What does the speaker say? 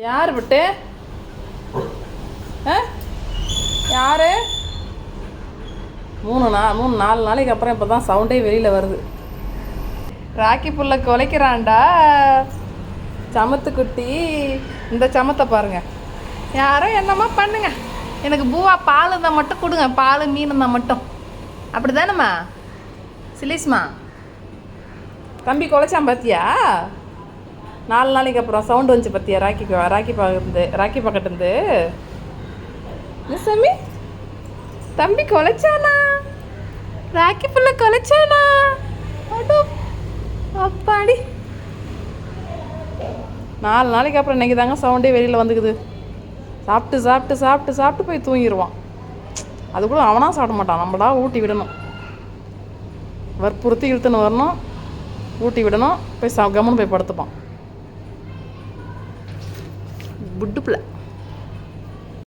யார் விட்டு யார் 3-4 நாளைக்கு அப்புறம் இப்போ தான் சவுண்டே வெளியில் வருது. ராக்கி புள்ள குலைக்கிறான்டா சமத்து குட்டி. இந்த சமத்தை பாருங்க. யாரும் என்னம்மா பண்ணுங்க, எனக்கு பூவா பால் இருந்தால் மட்டும் கொடுங்க, பால் மீன் இருந்தால் மட்டும். அப்படி தானேம்மா சிலீஸ்மா? தம்பி குலைச்சான் பார்த்தியா? 4 நாளைக்கு அப்புறம் சவுண்டு வந்துச்சு பார்த்தியா? ராக்கி பக்கத்துலேருந்து சாமி தம்பி குலைச்சானா? ராக்கி புள்ள குலைச்சானா? அப்பாடி 4 நாளைக்கு அப்புறம் இன்றைக்கி தாங்க சவுண்டே வெளியில் வந்துக்குது. சாப்பிட்டு சாப்பிட்டு சாப்பிட்டு சாப்பிட்டு போய் தூங்கிடுவான். அது கூட அவனாக சாப்பிட மாட்டான், நம்மளா ஊட்டி விடணும். வற்புறுத்தி இழுத்துன்னு வரணும், ஊட்டி விடணும், போய் கம்முன்னு போய் படுத்துப்பான். புட்டு பிள்ளை.